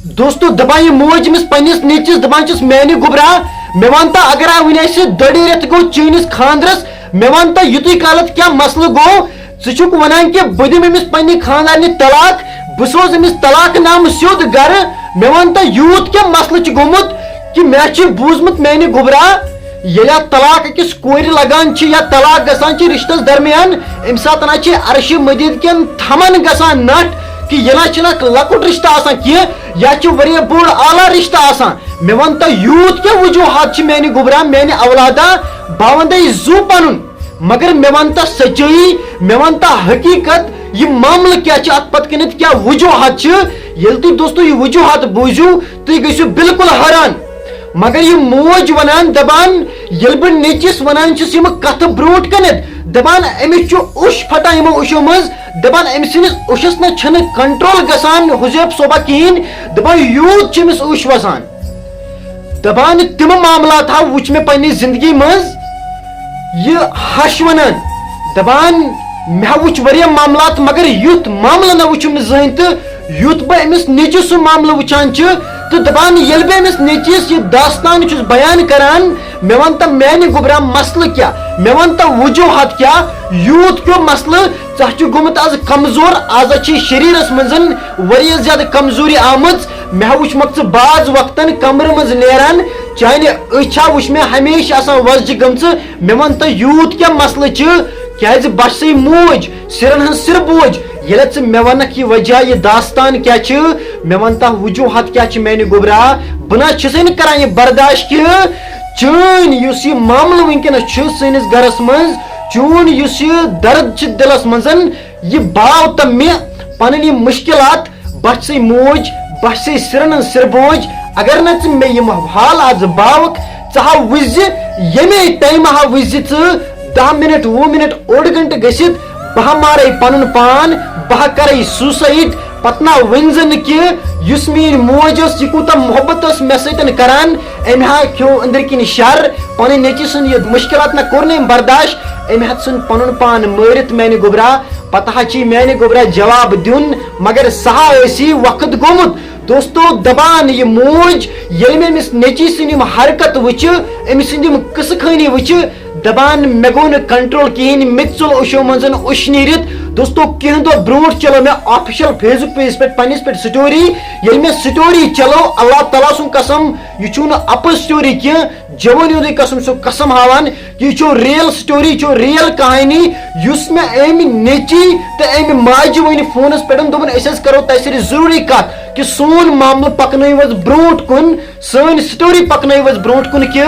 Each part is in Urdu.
دوستو دپان یہ موج امس پنس نیچس دپان چس میانہ گوبرا مے ونتا اگر ون دڑی رت گو چینس خاندرس مے ونتا یوتی کالت کیا مسئلہ گو ثک ونان کہ بہ دم امس پنہ خاندارنہ طلاق بہ سوز امس طلاق نامہ سیود گر مے ونتا یوت کیا مسئلہ گومت کہ مے بوزمت میانہ گوبرا یلا طلاق کس کور لگان یا طلاق گسان رشتس درمیان ام ساتن عرش مجید کن تھمن گسان نٹ کہ یہ لکٹ رشتہ آسان کی یا واریاہ بوڑ اعلیٰ رشتہ آسان مے ونتا یوت کیا وجوہات میانہ گوبرا میانہ اولادا بہ ونتے زو پنن مگر مے ونتا سچائی مے ونتا حقیقت یہ معاملہ کیا ات پت کنت کیا وجوہات یل تھی دوستو یہ وجوہات بوزو تھی گژھو بالکل حیران مگر یہ موج ونان دپان یل بہ نیچس ونان چھس یم کتھ برونٹ کنت دپان امس اش پھٹان یمو اشو مز دپان ام سندس اشس نہ چھن کنٹرول گسان حذیف صوبہ کہین دپان یوت چھ امس اش وسان دپان تم معاملات ہا وچ میں پننی زندگی مز یہ ہش ونان دپان مے وچ واریاہ معاملات مگر یوت معاملہ نہ وچھم نہ زہن تو یوت بہ امس نیچ سہ معاملہ وچھان تو دپان یل بہ امس نیچس یہ داستان چھس بیان کران مے ونتا میانہ گوبرا مسئلہ کیا مے ونتا وجوہات کیا یوت کیو مسئلہ ژٕ گومت آز کمزور آز شریرس منزن واریاہ زیادہ کمزوری آمت مے وچھ مک بعض وقتن کمر مز نیران چانہ اچھا وچھ میں ہمیشہ آسان وزج گمژ مے ونتا یوت کیا مسئلہ کیازِ بچ سی موج سرن ہن سر بوج یل ژٕ مے ونک یہ وجہ یہ داستان کیا مے ونتا وجوہات کیا میانہ گوبرا بہ نہ چھسے نہ کران یہ برداشت کہ چون یس یہ معاملہ ونکس سنس گرس من چون یس یہ درد دلس منزن یہ باو تو مے پن یہ مشکلات بچ سی موج بچ سی سرن سر بوج اگر نہ ژٕ مے یم حال آز باوک ژٕ ہا وز یمے ٹائم ہا وز 10 منٹ 20 منٹ اوڑ گھنٹہ گھت بہ مارے پن پان بہ کرے سوسائڈ پتہ ونزن کہ یس مین موج یہ کوتا محبت مے سن کران ام ہا کھو اندر کن شر پن نیچی سن یہ مشکلات نہ کور برداشت ام ہت سن پن پان مارت میانہ گوبرا پتہ چی میانہ گوبرا جواب دین مگر سہا اسی وقت گومت دوستو دبان یہ موج یل میں امس نیچی سن حرکت وچ امس سن قصہ خانی وچ دبان مے گو نا کنٹرول کہین مے ژول اشو منزن اش نیرت دوستو کہن دو برونٹ چلو میں آفیشل فیس بک پیج پہ پنس پہ سٹوری یل میں سٹوری چلو اللہ تعالیٰ سن قسم یہ چھو نا اپز سٹوری کی جوانی ہند قسم سو قسم ہاوان یہ چھو ریل سٹوری چھو ریل کہانی یس میں ایم نیچی تو ایم ماجہ ون فونس پہ دپن اس کرو تہ ضروری کت کہ سون معاملہ پکنوز برونٹ کن سن سٹوری پکنوز برونٹ کن کہ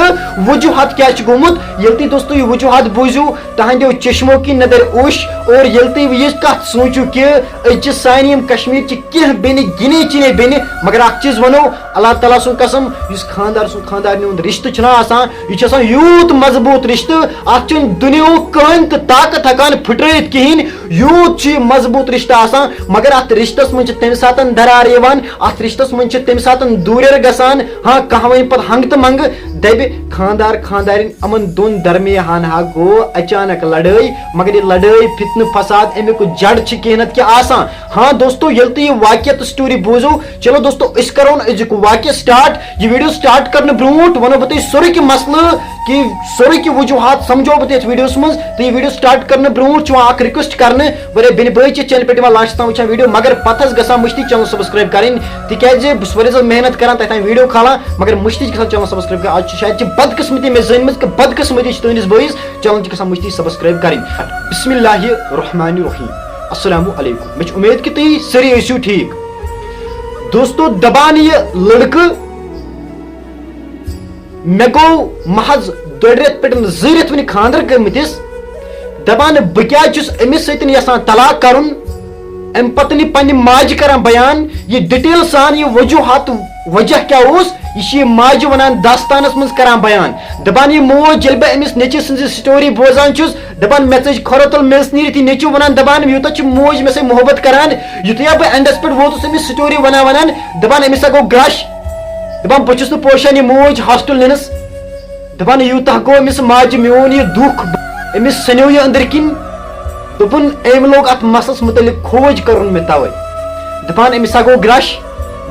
وجوہات کیا گومت یل تھی دوستو یہ وجوہات بوزو تہندو چشمو کی نظر اوش اور یل تھی یہ کت سوچو کہ اج سان کشمیر کی بین گنے چنے بین مگر اخ چیز ونو اللہ تعالیٰ سن قسم اس خاندار سن خاندارنی ہند رشتہ چھنا آسان یہ یوت مضبوط رشتہ ات دنیا کہن تو طاقت ہکان پھٹرت کہین یوت مضبوط رشتہ آسان مگر ات رشتس من تمہ سات درار یوان ات رشتس من تمہ سات دوریر گسان ہاں کھانا ون پہ ہنگ تو منگ دب خاندار خاندارن امن دون درمیان ہا گو اچانک لڑائی مگر یہ لڑائی فتنہ فساد امیک جڑ کہنت کیا آسان ہاں دوستو یل تو یہ واقعہ سٹوری بوزو چلو دوستو اس کرو ازیک واقعہ سٹارٹ یہ ویڈیو سٹارٹ کرنے برونٹ ونو بہ سورے کی مسئلہ کہ سورے کی وجوہات سمجھو بہ یہ ویڈیو مز تو یہ ویڈیو سٹارٹ کرنے برونٹ اخ ریکویسٹ کرنے ورے بن بھائی چینل پہ لاسٹ تام وچان ویڈیو مگر پتہ گا مشتی چینل سبسکرائب کریں تکیاز بس واریاہ محنت کران تتھ ویڈیو کھالان مگر مشتی گھان چینل سبسکرائب کر آج شاید بدقسمتی میں زین کہ بدقسمتی تہندس بھائیس چینل گھان مشتی سبسکرائب کریں بسم اللہ الرحمن الرحیم السلام علیکم مجھ امید کہ تھی سری ٲسِو ٹھیک دوستو دبان یہ لڑکہ مے گو محض 2 رٮ۪تھ پٮ۪ٹھ 2 رٮ۪تھ ونہِ خاندر کٔرمٕتِس دپان بہ کیا چھُس أمِس سۭتۍ یژھان طلاق کرُن امہِ پتہٕ یہِ پننہِ ماجہِ کران بیان یہ ڈیٹیل سان یہ وجوہات وجہ کیا اوس یہ ماجہ ونان داستانس مز کران بیان دپان یہ موج یل بہ امس نیچی سن سٹوری بوزان چھس دپان مے ژج کھۄرو تل مس نیرتھ نیچو ونان دپان یوتہ چھ موج مے سے محبت کران یتھے بہ اینڈس پہ ووتس امس سٹوری ونان دپان امس گو گرش دپان بہ چھس نہٕ پوشان یہ موج ہاسٹل ننس دپان یوتہ گو امس ماجہ میون یہ دکھ امس سنیو یہ اندر کن دپن ام لوگ ات مسلس متعلق کھوج کرن مے توے دپان امس گو گرش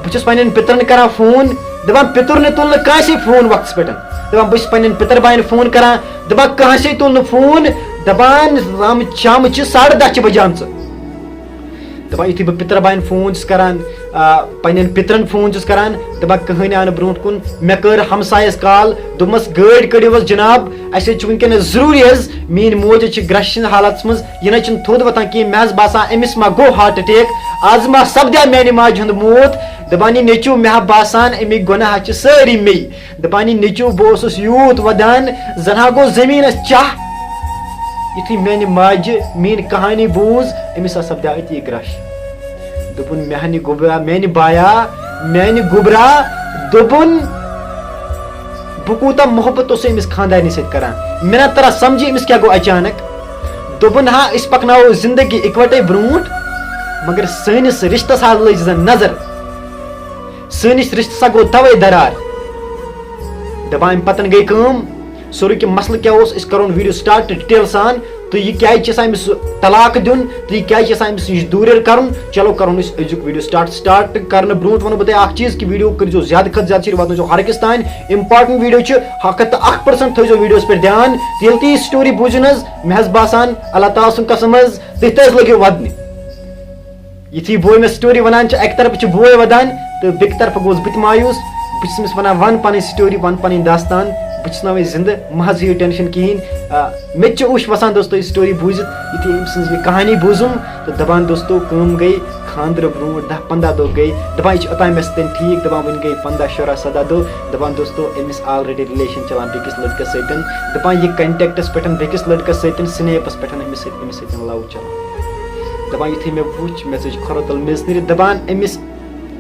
بہٕ پنن پترن کران فون دپان پتر نے تُل نہٕ کٲنٛسے فون وقتس پٮ۪ٹھ دپان بہٕ پنن پتر باین فون کران دپان کٲنٛسے تُل نہٕ فون دپان شامچہِ 10:30 بجامژٕ دپان یُتھُے بہٕ پتر باین فون چھُس کران پنن پترن فون چھُس کران دپان کٕہٕنۍ آو نہٕ برونٛٹھ کُن مےٚ کٔر ہمسایس کال دوٚپمس گٲڑۍ کٔڑِو حظ جناب اسہِ حظ چھُ ؤنکیٚنس ضروٗری حظ میٲنۍ موج حظ چھِ گرٛشہِ ہِنٛدِس حالتس منٛز یہِ نہ چھُنہٕ تھوٚد وۄتھان کینٛہہ مےٚ حظ باسان أمِس ما گوٚو ہارٹ اٹیک آز ما سپدیا میانہِ ماجہِ ہُنٛد موت دپان یہِ نیٚچوٗ مےٚ ہا باسان امیِکۍ گۄناہ چھِ سٲری مے دپان یہِ نیٚچوٗ بہٕ اوسُس یوٗت ودان زن ہا گوٚو زٔمیٖنس چاہ یُتھُے میانہِ ماجہِ میٲنۍ کہانی بوٗز أمِس ہسا سپدیا أتی گرٛش دوٚپُن میانہِ گوٚبرا میانہِ بایا میانہِ گوٚبرا دوٚپُن بہٕ کوٗتاہ محبت اوس أمِس خاندارنہِ سۭتۍ کران مےٚ نہ تران سمجھی أمِس کیاہ گوٚو اچانک دوٚپُن ہا أسۍ پکناوو زندگی اِکوٹے برونٛٹھ مگر سٲنِس رشتس حظ لٔج زن نظر سٲنِس رشتس ہا گوٚو توے درار دپان امہِ پتن گٔے کٲم سورُے کینٛہہ مسلہٕ کیاہ اوس أسۍ کرون ویٖڈیو سٹارٹ ڈِٹیل سان تہٕ یہِ کیازِ چھِ آسان أمِس طلاق دیُن تہٕ یہِ کیازِ چھِ آسان أمِس نِش دوٗریر کرُن چلو کرون أسۍ أزیُک ویٖڈیو سٹارٹ کرنہٕ برونٛٹھ ونو بہٕ تۄہہِ اکھ چیٖز کہِ ویٖڈیو کٔرزیو زیادٕ کھۄتہٕ زیادٕ شیر واتنٲیزیو ہر أکِس تانۍ اِمپاٹنٹ ویٖڈیو چھِ 101% تھٲیزیو ویٖڈیوس پٮ۪ٹھ دھیان تہٕ ییٚلہِ تُہۍ یہِ سٹوری بوٗزِو نہ حظ مےٚ حظ باسان اللہ تعالیٰ سُنٛد قسم حظ تُہۍ تہِ حظ لٔگِو ودنہِ یِتھُے بوے مےٚ سٹوری ونان چھِ اکہِ طرفہٕ چھُ بوے ودان تہٕ بیٚکہِ طرفہٕ گوٚوُس بہٕ تہِ مایوٗس بہٕ چھُس أمِس ونان ون پنٕنۍ سٹوری ون پنٕنۍ داستان بہٕ چھُس زندٕ مہ حظ ہیٚیِو ٹٮ۪نشن کِہیٖنۍ مےٚ تہِ چھُ اوٚش وسان دوستو یہِ سٹوری بوٗزِتھ یِتھُے أمۍ سٕنٛز یہِ کہانی بوٗزُم تہٕ دپان دوستو کٲم گٔے خانٛدرٕ برونٛٹھ 10-15 دۄہ گٔے دپان یہِ چھِ اوٚتام مےٚ سۭتۍ ٹھیٖک دپان وۄنۍ گٔے 15-16-17 دۄہ دپان دوستو أمِس آلریڈی رِلیشن چلان بیٚکِس لڑکس سۭتۍ دپان یہِ کنٹیکٹس پٮ۪ٹھ بیٚکِس لڑکس سۭتۍ سنیپس پٮ۪ٹھ أمِس سۭتۍ لو چلان دپان یِتھُے مےٚ وٕچھ مےٚ ژٔج کھۄرو تل میٚژ نیٖرِتھ دپان أمِس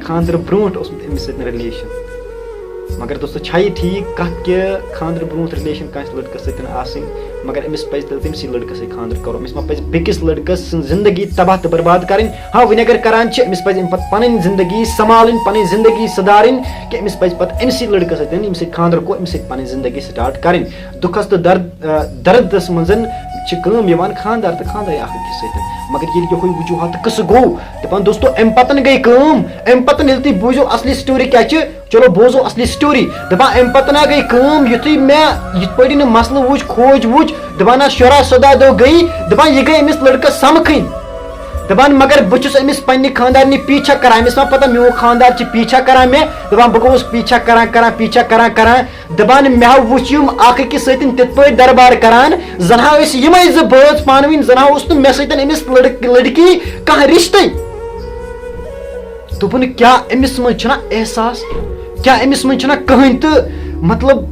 خانٛدرٕ برونٛٹھ اوسمُت أمِس سۭتۍ رِلیشن مگر دوستو چھا یہِ ٹھیٖک کتھ کہِ خانٛدرٕ برونٛٹھ رِلیشن کٲنٛسہِ لڑکس سۭتۍ آسٕنۍ مگر أمِس پزِ تیٚلہِ تٔمسٕے لڑکس سۭتۍ خانٛدر کرُن أمِس ما پزِ بیٚکِس لڑکس سٕنٛز زندگی تباہ تہٕ برباد کرٕنۍ ہاں وۄنۍ اگر کران چھِ أمِس پزِ اَمہِ پتہٕ پنٕنۍ زندگی سنبھالٕنۍ پنٕنۍ زندگی سُدھارٕنۍ کہِ أمِس پزِ پتہٕ أمسٕے لڑکس سۭتۍ ییٚمِس سۭتۍ خانٛدر کوٚر أمِس سۭتۍ پنٕنۍ زندگی سٹارٹ کرٕنۍ دُکھس تہٕ دردس منٛز چھِ کٲم یِوان خانٛدار تہٕ خانٛدارے اکھ أکِس سۭتۍ مگر ییٚلہِ یِہوے وجوٗہات قصہٕ گوٚو دپان دوستو امہِ پتن گٔے کٲم امہِ پتن ییٚلہِ تُہۍ بوٗزِو اصلی سٹوری کیاہ چھِ چلو بوزو اصلی سٹوری دپان امہِ پتن گٔے کٲم یُتھُے مےٚ یِتھ پٲٹھۍ نہٕ مسلہٕ وٕچھ کھوج وٕچھ دپان 16-17 دۄہ گٔے دپان یہِ گٔے أمِس لڑکس سمکھٕنۍ دپان مگر بہٕ چھُس أمِس پننہِ خاندارنہِ پیچھا کران أمِس ما پتہ میون خاندار چھِ پیچھا کران مےٚ دپان بہٕ گوٚوُس پیچھا کران دپان مےٚ ہا وٕچھ یِم اکھ أکِس سۭتۍ تِتھ پٲٹھۍ دربار کران زن ہا ٲسۍ یِمے زٕ بٲژ پانہٕ ؤنۍ زن ہا اوس نہٕ مےٚ سۭتۍ أمِس لڑکی کانٛہہ رشتٕے دوٚپُن کیاہ أمِس منٛز چھُنہ احساس کیاہ أمِس منٛز چھُنہ کٕہٕنۍ تہٕ مطلب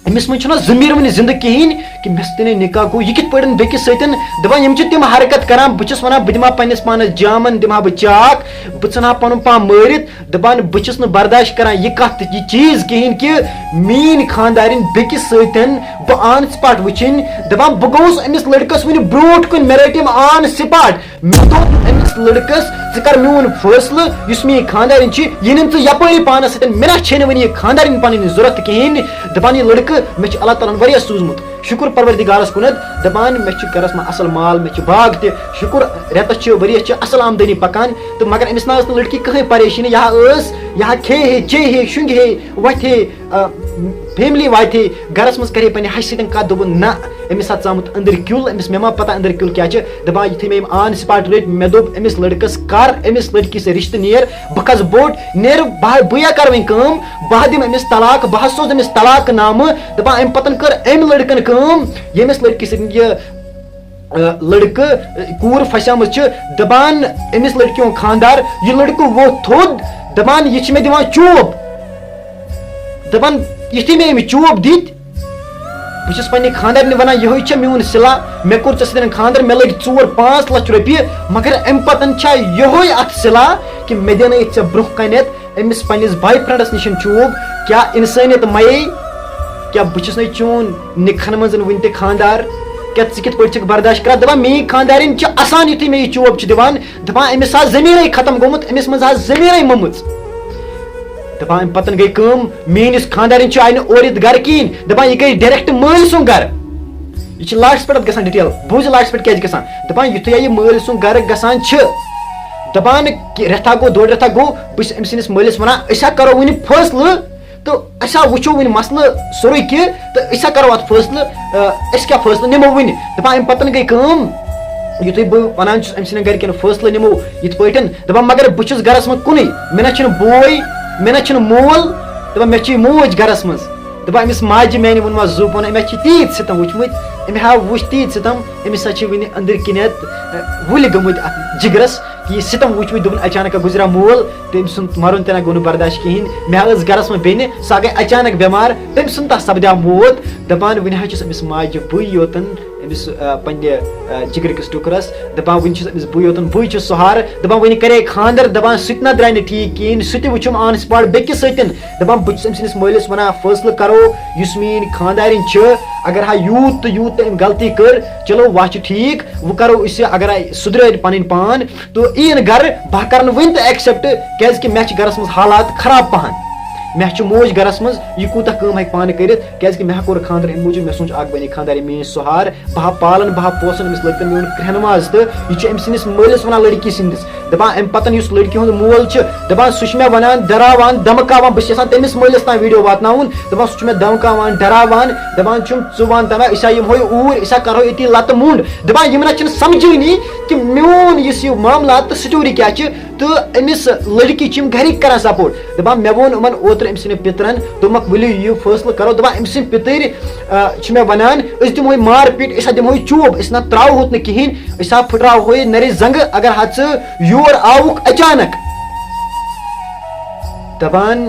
أمِس منٛز چھُنہ ضمیٖر وٕنہِ زندٕ کِہیٖنۍ کہِ مےٚ سۭتۍ نکاح گوٚو یہِ کِتھ پٲٹھۍ بیٚکِس سۭتۍ دپان یِم چھِ تِم حرکت کران بہٕ چھُس ونان بہٕ دِمہٕ ہا پننِس پانس جامن دِمہٕ ہا بہٕ چاک بہٕ ژھٕنہٕ ہا پنُن پان مٲرِتھ دپان بہٕ چھُس نہٕ برداشت کران یہِ کتھ یہِ چیٖز کِہیٖنۍ کہِ میٲنۍ خاندارِنۍ بیٚکِس سۭتۍ بہٕ آن سپاٹ وٕچھِنۍ دپان بہٕ گوٚوُس أمِس لڑکس وُنہِ برونٛٹھ کُن مےٚ رٔٹۍ یِم آن سپاٹ مےٚ دوٚپ أمِس لڑکس ژٕ کر میون فٲصلہٕ یُس میٲنۍ خاندارِنۍ چھِ یہِ نِن ژٕ یپٲری پانس سۭتۍ مےٚ نہ چھے نہٕ وۄنۍ یہِ خاندارِنۍ پنٕنۍ ضوٚرتھ کِہیٖنۍ دپان یہِ لڑکہٕ مےٚ چھُ اللہ تعالیٰ ہن واریاہ سوٗزمُت شُکُر پروردِگارس کُنتھ دپان مےٚ چھُ گرس منٛز اصل مال مےٚ چھُ باغ تہِ شُکُر رٮ۪تس چھِ ؤریس چھِ اصل آمدٔنی پکان تہٕ مگر أمِس نہ ٲس نہٕ لڑکی کٕہٕنۍ پریشٲنی یہِ ہا کھے ہے چے ہے شُنٛگہِ ہے وۄتھِ ہے فیملی واتہِ ہے گرس منٛز کرِ ہے پننہِ ہشہِ سۭتۍ کتھ دوٚپُن نہ أمِس ہا ژامُت أنٛدٕرۍ کیُل أمِس مےٚ ما پتہ أنٛدٕرۍ کیُل کیاہ چھِ دپان یِتھُے مےٚ یِم آن سپاٹ رٔٹۍ مےٚ دوٚپ أمِس لڑکس کر أمِس لڑکی سۭتۍ رشتہٕ نیر بہٕ کھسہٕ بوٚڑ نیرٕ بہٕ یا کرٕ وۄنۍ کٲم بہٕ ہا دِمہٕ أمِس طلاق بہٕ ہا سوزٕ أمِس طلاق نامہٕ دپان امہِ پتن کٔر أمۍ لڑکن کٲم ییٚمِس لڑکی سۭتۍ یہِ لڑکہٕ کوٗر پھسیمٕژ چھِ دپان أمِس لڑکی ہُنٛد خاندار یہِ لڑکہٕ ووٚتھ تھوٚد دپان یہِ چھِ مےٚ دِوان چوب دپان یُتھُے مےٚ أمِس چوب دِتۍ بہٕ چھُس پننہِ خاندارنہِ ونان یِہوے چھےٚ میون صِلا مےٚ کوٚر ژےٚ سۭتۍ خاندر مےٚ لٔگۍ 4-5 لچھ رۄپیہِ مگر امہِ پتن چھا یِہوے اتھ صِلا کہِ مےٚ دِنٲیِتھ ژےٚ برونٛہہ کنٮ۪تھ أمِس پننِس باے فرینڈس نِش چوب کیاہ انسٲنیت میے کیاہ بہٕ چھُس نہٕ چون نِکہن منٛز وُنہِ تہِ خاندار کیاہ ژٕ کِتھ پٲٹھۍ چھکھ برداشت کران دپان میٲنۍ خاندارِنۍ چھِ اسان یُتھُے مےٚ یہِ چوب چھِ دِوان دپان أمِس آز زٔمیٖنٕے ختم گوٚمُت أمِس منٛز آز زٔمیٖنٕے مٔمٕژ دپان امہِ پتن گٔے کٲم میٲنِس خاندارِنۍ چھِ آیہِ نہٕ اورٕ یِتھ گرٕ کِہیٖنۍ دپان یہِ گٔے ڈایریکٹ مٲلۍ سُنٛد گرٕ یہِ چھِ لاسٹس پٮ۪ٹھ گژھان ڈِٹیل بوٗزِو لاسٹس پٮ۪ٹھ کیازِ گژھان دپان یُتھُے یہِ مٲلۍ سُنٛد گرٕ گژھان چھِ دپان رٮ۪تھا گوٚو 2 رٮ۪تھا گوٚو بہٕ چھُس أمۍ سٕنٛدِس مٲلِس وَنان أسۍ ہا کَرو وٕنہِ فٲصلہٕ تہٕ أسۍ ہا وٕچھو وٕنہِ مسلہٕ سورُے کینٛہہ تہٕ أسۍ ہا کَرو اَتھ فٲصلہٕ أسۍ کیٛاہ فٲصلہٕ نِمو وٕنہِ دَپان اَمہِ پَتہٕ گٔے کٲم یُتھُے بہٕ وَنان چھُس أمۍ سٕنٛدٮ۪ن گَرِکٮ۪ن فٲصلہٕ نِمو یِتھ پٲٹھۍ دَپان مگر بہٕ چھُس گَرَس منٛز کُنُے مےٚ نہ چھُنہٕ بوے مےٚ نہ چھُنہٕ مول دَپان مےٚ چھِ یہِ موج گَرَس منٛز دَپان أمِس ماجہِ میٛانہِ ووٚنمَس زُپ وَنان أمۍ ہا چھِ تیٖتۍ سِتَم وٕچھمٕتۍ أمۍ ہا وٕچھ تیٖتۍ سِتَم أمِس ہا چھِ وٕنہِ أنٛدٕرۍ کِنٮ۪تھ وُلۍ گٔمٕتۍ اَتھ جِگرَس کہِ یہِ سِتَم وٕچھمٕتۍ دوٚپُن اچانک گُزریٛو مول تٔمۍ سُنٛد مَرُن تہِ نہ گوٚو نہٕ برداش کِہیٖنۍ مےٚ ہا ٲس گَرَس منٛز بیٚنہِ سۄ گٔے اچانک بٮ۪مار تٔمۍ سُنٛد تَتھ سپدیو موت دَپان وٕنہِ حظ چھُس أمِس ماجہِ بٕے یوتن أمِس پنٛنہِ جِگرٕکِس ٹُکرَس دَپان وٕنہِ چھُس أمِس بٕے یوتن بٕے چھُس سہارٕ دَپان وٕنہِ کَرے خانٛدر دَپان سُہ تہِ نہ درٛاے نہٕ ٹھیٖک کِہیٖنۍ سُہ تہِ وٕچھُم آن سپاٹ بیٚکِس سۭتۍ دَپان بہٕ چھُس أمۍ سٕنٛدِس مٲلِس وَنان فٲصلہٕ کَرو یُس میٛٲنۍ خانٛدارِنۍ چھِ اگر ہا یوٗت تہٕ أمۍ غلطی کٔر چلو وَ چھُ ٹھیٖک وۄنۍ کَرو أسۍ یہِ اگر سُدرٲرۍ پَنٕنۍ پان تہٕ یی نہٕ گَرٕ بہٕ کَرٕ نہٕ وٕنہِ تہِ ایٚکسیپٹ کیٛازِکہِ مےٚ چھِ گَرَس منٛز حالات خراب پَہَن مےٚ چھُ موج گَرَس منٛز یہِ کوٗتاہ کٲم ہیٚکہِ پانہٕ کٔرِتھ کیٛازِکہِ مےٚ ہا کوٚر خانٛدر اَمہِ موٗجوٗب مےٚ سوٗنٛچ اَکھ بَنے خانٛدارِ میٛٲنۍ سُہار بہٕ ہا پالَن بہٕ ہا پوسَن أمِس لٔڑکَن میون کرٛٮ۪ہنہٕ تہٕ یہِ چھُ أمۍ سٕنٛدِس مٲلِس وَنان لٔڑکی سٕنٛدِس دَپان اَمہِ پَتہٕ یُس لٔڑکی ہُنٛد مول چھُ دَپان سُہ چھُ مےٚ وَنان ڈراوان دَمکاوان بہٕ چھُس یَژھان تٔمِس مٲلِس تام ویٖڈیو واتناوُن دَپان سُہ چھُ مےٚ دَمکاوان ڈراوان دَپان چھُم ژٕ وَن دَپان أسۍ ہا یِمہو اوٗرۍ أسۍ ہا کَرہو ییٚتی لَتہٕ مُنٛڈ دَپان یِم نہ چھِنہٕ سَمجٲنی کہِ میون یُس یہِ معاملات تہٕ سٹوری کیٛاہ چھِ تہٕ أمِس لٔڑکی چھِ یِم گَرِکۍ کَران سپوٹ دَپان مےٚ ووٚن یِمَن اوترٕ أمۍ سٕنٛدٮ۪ن پِترَن دوٚپمَکھ ؤلِو یہِ فٲصلہٕ کَرو دَپان أمۍ سٕنٛدۍ پِتٕرۍ چھِ مےٚ وَنان أسۍ دِمہوے مار پیٖٹ أسۍ ہا دِمہوے چوب أسۍ نہ ترٛاوہوتھ نہٕ کِہیٖنۍ أسۍ ہا پھٕٹراوہوے نَرِ زنٛگہٕ اگر ہا ژٕ یور آوُکھ اچانک دَپان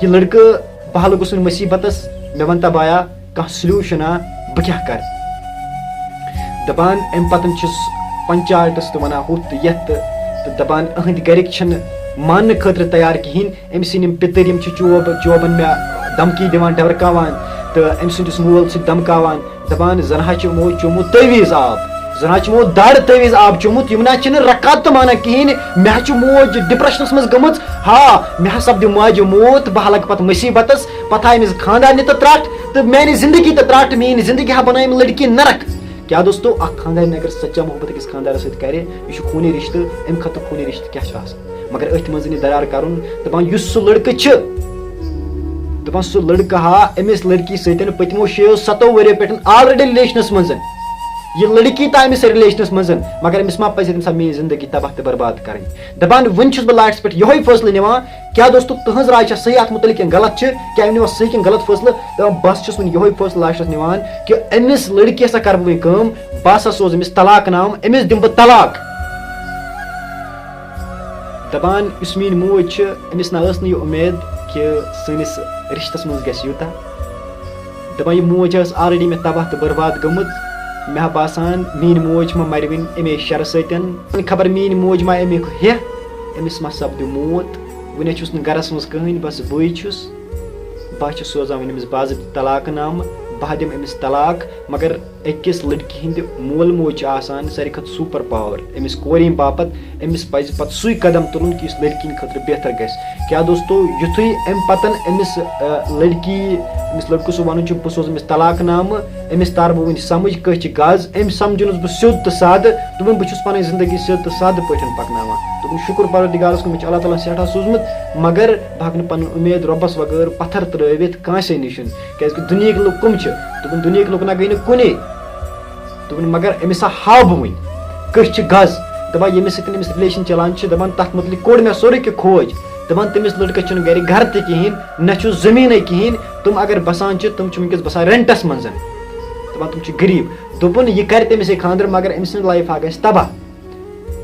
یہِ لٔڑکہٕ بہٕ ہا لوٚگُس وۄنۍ مُصیٖبتَس مےٚ وَن تا بایا کانٛہہ سلیوٗشَنا بہٕ کیٛاہ کَرٕ دَپان اَمہِ پَتہٕ چھُس پنچایتَس تہِ وَنان ہُتھ تہٕ یَتھ تہٕ دَپان أہٕنٛدۍ گَرِکۍ چھِنہٕ ماننہٕ خٲطرٕ تیار کِہیٖنۍ أمۍ سٕنٛدۍ یِم پِتٕرۍ یِم چھِ چوبَن مےٚ دھمکی دِوان ڈَرکاوان تہٕ أمۍ سٕنٛدِس مول چھِ دھمکاوان دَپان زَن حظ چھِ یِمو چومُت تٲویٖز آب زَن حظ چھِ یِمو دارِ تٲویٖز آب چومُت یِم نہ حظ چھِنہٕ رکات تہٕ مانان کِہیٖنۍ مےٚ حظ چھُ موج ڈِپرٛشنَس منٛز گٔمٕژ مےٚ ہا سپدِ ماجہِ موت بہٕ ہا لَگہٕ پَتہٕ مُصیٖبتَس پَتہٕ ہا أمِس خانٛدارنہِ تہٕ ترٛٹھ تہٕ میٛانہِ زِندگی تہٕ ترٛٹھ میٛٲنۍ زِندگی ہا بَنٲے أمۍ لٔڑکی نَرق کیٛاہ دوستو اَکھ خانٛدارِنۍ اگر سچا محبت أکِس خانٛدارَس سۭتۍ کَرِ یہِ چھُ خوٗنی رِشتہٕ اَمہِ کھۄتہٕ خوٗنی رِشتہٕ کیٛاہ چھُ آسان مگر أتھۍ منٛز یہِ دَرار کَرُن دَپان یُس سُہ لٔڑکہٕ چھِ دَپان سُہ لٔڑکہٕ ہا أمِس لٔڑکی سۭتۍ پٔتمو 6-7 ؤریو پٮ۪ٹھ آلریڈی رِلیشنَس منٛز یہِ لٔڑکی تہِ أمِس رِلیشنَس منٛز مگر أمِس ما پَزِ تَمہِ ساتہٕ میٛٲنۍ زِندگی تباہ تہٕ برباد کَرٕنۍ دَپان وٕنہِ چھُس بہٕ لاسٹَس پٮ۪ٹھ یِہوے فٲصلہٕ نِوان کیٛاہ دوستو تُہٕنٛز راے چھےٚ صحیح اَتھ مُتعلِق کِنہٕ غلط چھِ کیٛاہ أمۍ نِوا صحیح کِنہٕ غلط فٲصلہٕ دَپان بہٕ ہسا چھُس وٕنہِ یِہوے فٲصلہٕ لاسٹَس نِوان کہِ أمِس لٔڑکی ہسا کَرٕ بہٕ وٕنہِ کٲم بہٕ ہسا سوزٕ أمِس طلاق نام أمِس دِمہٕ بہٕ طلاق دَپان یُس میٛٲنۍ موج چھِ أمِس نہ ٲس نہٕ یہِ اُمید کہِ سٲنِس رِشتَس منٛز گژھِ یوٗتاہ دَپان یہِ موج ٲس آلریڈی مےٚ تباہ تہٕ برباد گٔمٕژ مےٚ ہا باسان میٛٲنۍ موج ما مَرِ وٕنہِ اَمے شَرٕ سۭتۍ خبر میٛٲنۍ موج ما اَمیُک ہیٚہ أمِس ما سپدِ موت وٕنہِ چھُس نہٕ گَرَس منٛز کٕہٕنۍ بَس بٕے چھُس بہٕ چھُس سوزان وۄنۍ أمِس باضٲبطہٕ طلاق نامہٕ بہٕ دِمہٕ أمِس طلاق مگر أکِس لٔڑکی ہِنٛدِ مول موج چھِ آسان ساروی کھۄتہٕ سوٗپَر پاوَر أمِس کورِ ہِنٛدِ باپَتھ أمِس پَزِ پَتہٕ سُے قدم تُلُن کہِ یُس لٔڑکی ہِنٛدِ خٲطرٕ بہتر گژھِ کیٛاہ دوستو یُتھُے اَمہِ پَتہٕ أمِس لٔڑکی أمِس لٔڑکہٕ سُہ وَنُن چھُ بہٕ سوزٕ أمِس طلاق نامہٕ أمِس تارٕ بہٕ وٕنہِ سَمٕجھ کٲنٛسہِ چھِ غز أمۍ سَمجھُنَس بہٕ سیوٚد تہٕ سادٕ دوٚپُن بہٕ چھُس پَنٕنۍ زندگی سیوٚد تہٕ سادٕ پٲٹھۍ پَکناوان دوٚپُن شُکُر پَروَردِگارَس کُن مےٚ چھُ اللہ تعالیٰ سٮ۪ٹھاہ سوٗزمُت مگر بہٕ ہٮ۪کہٕ نہٕ پَنُن اُمید رۄبَس وغٲر پَتھر ترٛٲوِتھ کٲنٛسے نِش کیٛازِکہِ دُنہِکۍ لُکھ کٕم چھِ دوٚپُن دُنہِکۍ لُکھ نہ گٔے نہٕ کُنے دوٚپُن مگر أمِس ہا ہاو بہٕ وٕنہِ کٲنٛسہِ چھِ غز دَپان ییٚمِس سۭتۍ أمِس رِلیشَن چَلان چھِ دَپان تَتھ مُتعلِق کوٚڑ مےٚ سورُے کینٛہہ کھوج دَپان تٔمِس لٔڑکَس چھُنہٕ گَرِ گَرٕ تہِ کِہیٖنۍ نہ چھُس زٔمیٖنٕے کِہیٖنۍ تِم اگر بَسان چھِ تِم چھِ وٕنکٮ۪س بَسان رٮ۪نٛٹَس منٛز دَپان تِم چھِ غریٖب دوٚپُن یہِ کَرِ تٔمِس سۭتۍ خانٛدر مگر أمۍ سٕنٛز لایف ہا گژھِ تباہ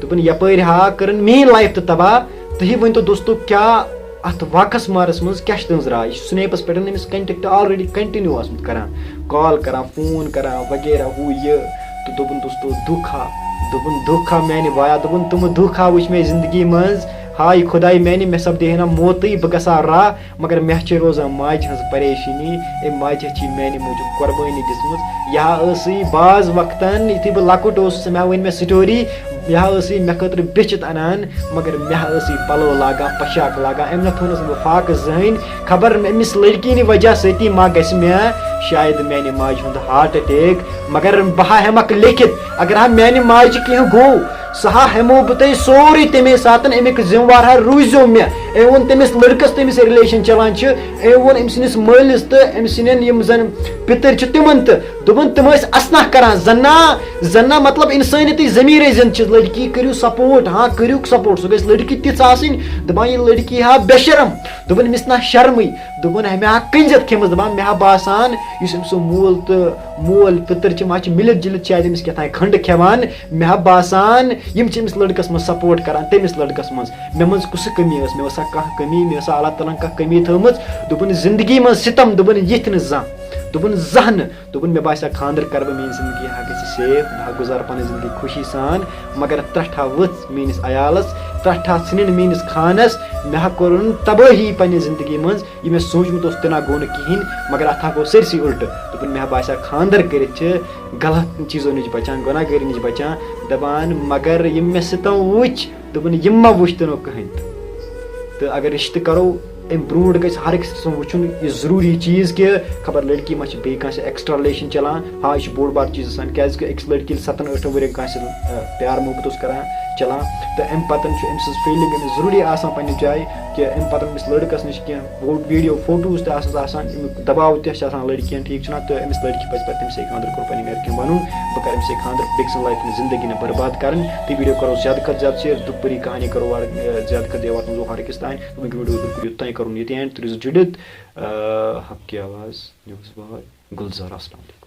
دوٚپُن یَپٲرۍ ہا کٔرٕن میٛٲنۍ لایف تہِ تباہ تُہی ؤنۍتو دوستو کیٛاہ اَتھ واقعس مارَس منٛز کیٛاہ چھِ تُہٕنٛز راے یہِ چھُ سٕنیپَس پٮ۪ٹھ أمِس کَنٹیکٹ آلریڈی کَنٹِنیوٗ اوسمُت کَران کال کَران فون کَران وغیرہ ہُہ یہِ تہٕ دوٚپُن دوستو دُکھ ہا میٛانہِ وایا دوٚپُن تِمہٕ دُکھ ہا وٕچھ مےٚ زِندگی منٛز ہاے خۄداے میٛانہِ مےٚ سپدے ہے نہ موتٕے بہٕ گژھٕ ہا راہ مگر مےٚ چھِ روزان ماجہِ ہٕنٛز پریشٲنی اَمہِ ماجہِ چھِ میٛانہِ موٗجوٗب قۄربٲنی دِژمٕژ یہِ ہا ٲسٕے بعض وقتَن یُتھُے بہٕ لۄکُٹ اوسُس مےٚ ؤنۍ مےٚ سٹوری یہِ ہا ٲسٕے مےٚ خٲطرٕ بِچِت اَنان مگر مےٚ ہا ٲسٕے پَلو لاگان پۄشاک لاگان أمۍ نہ تھوٚونَس بہٕ فاقہٕ زٕہٕنۍ خبر أمِس لٔڑکی ہِنٛدِ وجہ سۭتی ما گژھِ مےٚ شاید میٛانہِ ماجہِ ہُنٛد ہارٹ اَٹیک مگر بہٕ ہا ہٮ۪مَکھ لیکھِتھ اگر ہا میٛانہِ ماجہِ کینٛہہ گوٚو سہا ہمو بہ سوری تمے ساتن امیک ذمہ روزو مے ون تمس لڑکس تمس رلیشن چلان ون ام سندس مالس تو ام سندین یم زن پتر تمن دپن تم اسنا کران زنا مطلب انسانیت ضمیر زند لڑکی کرو سپورٹ ہاں کرو سپورٹ سہ گھس لڑکی تیس آسن دپان یہ لڑکی ہا بے شرم دپن امس نا شرمے دپن مے ہا کنجت کھمس دپان مے ہا باسان اس سو مول پتر ما ملت جلت شاید امس کتان کھنڈ کھیوان مے ہا باسان یم امس لڑکس من سپورٹ کران تمس لڑکس من کس کمی اس مے کھانا کمی مے اللہ تعالیٰ کھانا کمی تھمز دپن زندگی من ستم دپن یتھ نا دپن زہن دپن مے باسیا خاندر کر بہ میری زندگی ہا گژھِ سیف بہ گزار پنن زندگی خوشی سان مگر ترٹھا ؤژھ میٲنِس عیالس ترٹھا ژھٕنِن میٲنِس خانس مے ہا کوٚرُن تبٲہی پننہِ زندگی منٛز یہِ مےٚ سوٗنٛچمُت اوس تہِ نہ گوٚو نہٕ کِہیٖنۍ مگر اتھ ہا گوٚو سٲرسٕے اُلٹہٕ دوٚپُن مےٚ ہا باسیا خاندر کٔرِتھ چھِ غلط چیٖزو نِش بچان گۄناہ گٲری نِش بچان دپان مگر یِم مےٚ سِتم وٕچھ دوٚپُن یِم ما وٕچھ تِنو کٕہٕنۍ تہٕ اگر رِشتہٕ کرو ام برونٛٹھ گژھِ ہر أکِس سُنٛد وٕچھُن یہِ ضروٗری چیٖز کہِ خبر لڑکی ما چھِ بیٚیہِ کٲنٛسہِ ایکسٹرا رِلیشن چلان ہاں یہِ چھُ بوٚڑ بار چیٖز آسان کیازِ کہِ أکِس لڑکی ییٚلہِ 7-8 ؤرین کٲنٛسہِ پیار محبت اوس کران چلان تہٕ امہِ پتہٕ چھُ أمۍ سٕنٛز فیٖلِنٛگ أمِس ضروٗری آسان پننہِ جایہِ کہِ امہِ پتہٕ أمِس لڑکس نِش کینٛہہ ویٖڈیو فوٹوز تہِ آسس آسان امیُک دباو تہِ چھُ آسان لڑکین ٹھیٖک چھُنہ تہٕ أمِس لڑکی پزِ پتہٕ تٔمۍ سٕے خاندر کوٚر پننہِ گرِکٮ۪ن ونُن بہٕ کرٕ أمۍ سٕے خاندر بیٚکہِ سٕنٛز لایفہِ منٛز زندگی نہٕ برباد کرٕنۍ تہٕ ویٖڈیو کرو زیادٕ کھۄتہٕ زیادٕ شیر دُکھ بٔری کہانی کرو زیادٕ کھۄتہٕ زیادٕ واتناوو ہر أکِس تانۍ وٕنکٮ۪ن ویٖڈیو یوٚتانۍ کرُن ییٚتہِ اینڈ تہٕ روٗزِو جُڑِتھ حق کی آواز نِوٕز باے گُلزار السلام علیکم